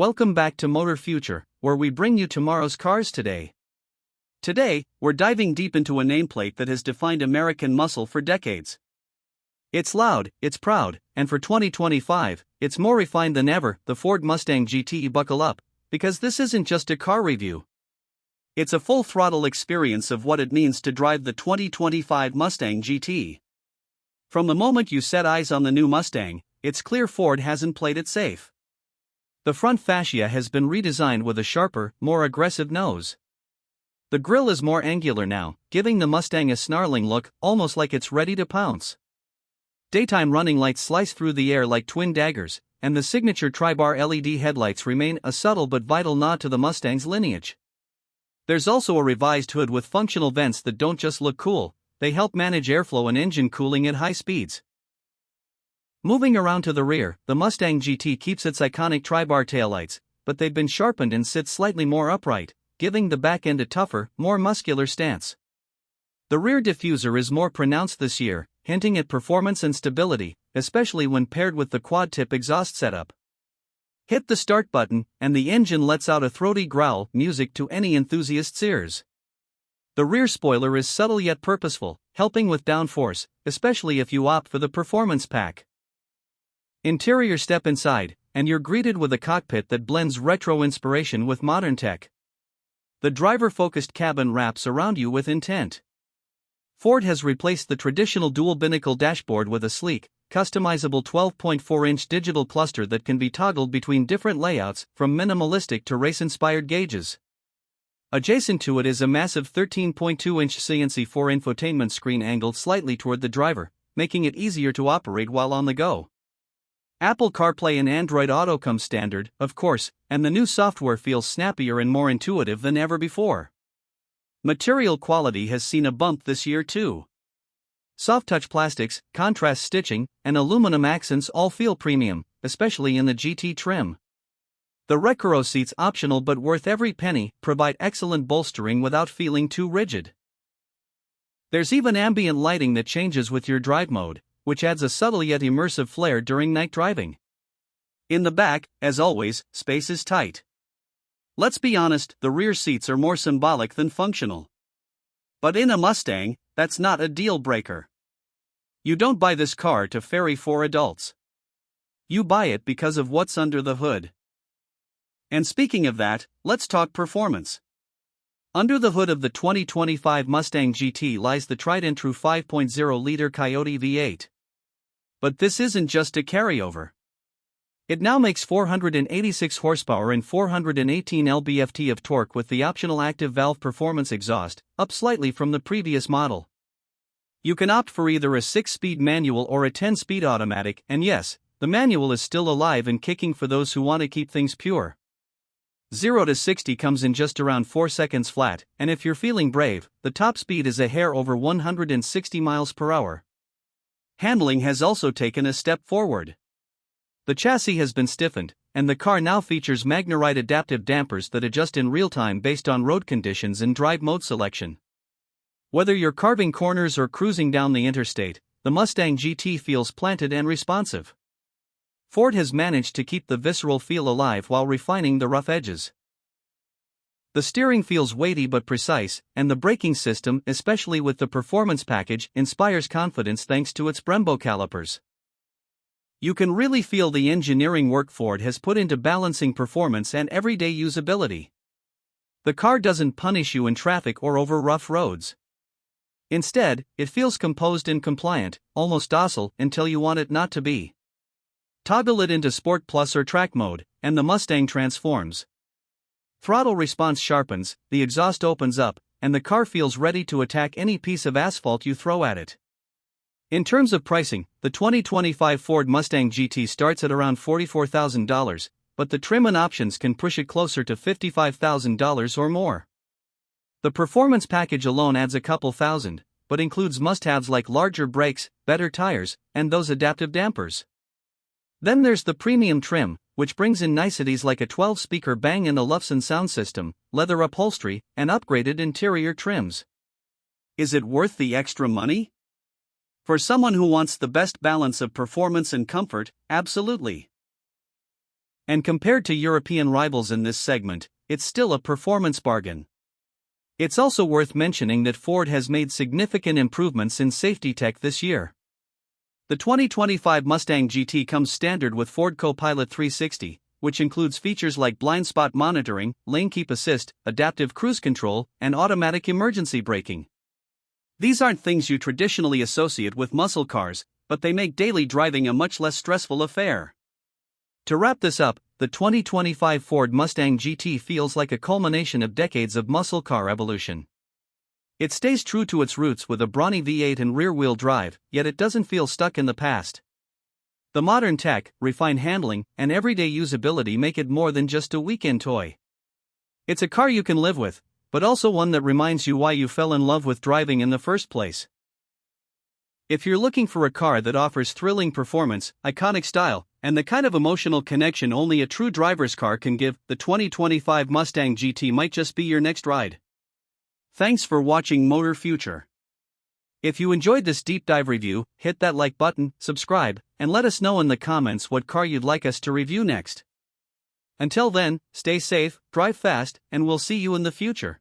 Welcome back to Motor Future, where we bring you tomorrow's cars today. Today, we're diving deep into a nameplate that has defined American muscle for decades. It's loud, it's proud, and for 2025, it's more refined than ever, the Ford Mustang GT. Buckle up, because this isn't just a car review. It's a full-throttle experience of what it means to drive the 2025 Mustang GT. From the moment you set eyes on the new Mustang, it's clear Ford hasn't played it safe. The front fascia has been redesigned with a sharper, more aggressive nose. The grille is more angular now, giving the Mustang a snarling look, almost like it's ready to pounce. Daytime running lights slice through the air like twin daggers, and the signature tri-bar LED headlights remain a subtle but vital nod to the Mustang's lineage. There's also a revised hood with functional vents that don't just look cool, they help manage airflow and engine cooling at high speeds. Moving around to the rear, the Mustang GT keeps its iconic tri-bar taillights, but they've been sharpened and sit slightly more upright, giving the back end a tougher, more muscular stance. The rear diffuser is more pronounced this year, hinting at performance and stability, especially when paired with the quad-tip exhaust setup. Hit the start button, and the engine lets out a throaty growl, music to any enthusiast's ears. The rear spoiler is subtle yet purposeful, helping with downforce, especially if you opt for the performance pack. Interior: step inside, and you're greeted with a cockpit that blends retro inspiration with modern tech. The driver-focused cabin wraps around you with intent. Ford has replaced the traditional dual-binnacle dashboard with a sleek, customizable 12.4-inch digital cluster that can be toggled between different layouts, from minimalistic to race-inspired gauges. Adjacent to it is a massive 13.2-inch CNC4 infotainment screen angled slightly toward the driver, making it easier to operate while on the go. Apple CarPlay and Android Auto come standard, of course, and the new software feels snappier and more intuitive than ever before. Material quality has seen a bump this year too. Soft-touch plastics, contrast stitching, and aluminum accents all feel premium, especially in the GT trim. The Recaro seats, optional but worth every penny, provide excellent bolstering without feeling too rigid. There's even ambient lighting that changes with your drive mode, which adds a subtle yet immersive flair during night driving. In the back, as always, space is tight. Let's be honest, the rear seats are more symbolic than functional. But in a Mustang, that's not a deal breaker. You don't buy this car to ferry for adults. You buy it because of what's under the hood. And speaking of that, let's talk performance. Under the hood of the 2025 Mustang GT lies the tried-and-true 5.0-liter Coyote V8. But this isn't just a carryover. It now makes 486 horsepower and 418 lb-ft of torque with the optional active valve performance exhaust, up slightly from the previous model. You can opt for either a 6-speed manual or a 10-speed automatic, and yes, the manual is still alive and kicking for those who want to keep things pure. 0 to 60 comes in just around 4 seconds flat, and if you're feeling brave, the top speed is a hair over 160 miles per hour. Handling has also taken a step forward. The chassis has been stiffened, and the car now features MagneRide adaptive dampers that adjust in real time based on road conditions and drive mode selection. Whether you're carving corners or cruising down the interstate, the Mustang GT feels planted and responsive. Ford has managed to keep the visceral feel alive while refining the rough edges. The steering feels weighty but precise, and the braking system, especially with the performance package, inspires confidence thanks to its Brembo calipers. You can really feel the engineering work Ford has put into balancing performance and everyday usability. The car doesn't punish you in traffic or over rough roads. Instead, it feels composed and compliant, almost docile until you want it not to be. Toggle it into Sport Plus or Track mode, and the Mustang transforms. Throttle response sharpens, the exhaust opens up, and the car feels ready to attack any piece of asphalt you throw at it. In terms of pricing, the 2025 Ford Mustang GT starts at around $44,000, but the trim and options can push it closer to $55,000 or more. The performance package alone adds a couple thousand, but includes must-haves like larger brakes, better tires, and those adaptive dampers. Then there's the premium trim, which brings in niceties like a 12-speaker Bang & Olufsen sound system, leather upholstery, and upgraded interior trims. Is it worth the extra money? For someone who wants the best balance of performance and comfort, absolutely. And compared to European rivals in this segment, it's still a performance bargain. It's also worth mentioning that Ford has made significant improvements in safety tech this year. The 2025 Mustang GT comes standard with Ford Copilot 360, which includes features like blind spot monitoring, lane keep assist, adaptive cruise control, and automatic emergency braking. These aren't things you traditionally associate with muscle cars, but they make daily driving a much less stressful affair. To wrap this up, the 2025 Ford Mustang GT feels like a culmination of decades of muscle car evolution. It stays true to its roots with a brawny V8 and rear-wheel drive, yet it doesn't feel stuck in the past. The modern tech, refined handling, and everyday usability make it more than just a weekend toy. It's a car you can live with, but also one that reminds you why you fell in love with driving in the first place. If you're looking for a car that offers thrilling performance, iconic style, and the kind of emotional connection only a true driver's car can give, the 2025 Mustang GT might just be your next ride. Thanks for watching Motor Future. If you enjoyed this deep dive review, hit that like button, subscribe, and let us know in the comments what car you'd like us to review next. Until then, stay safe, drive fast, and we'll see you in the future.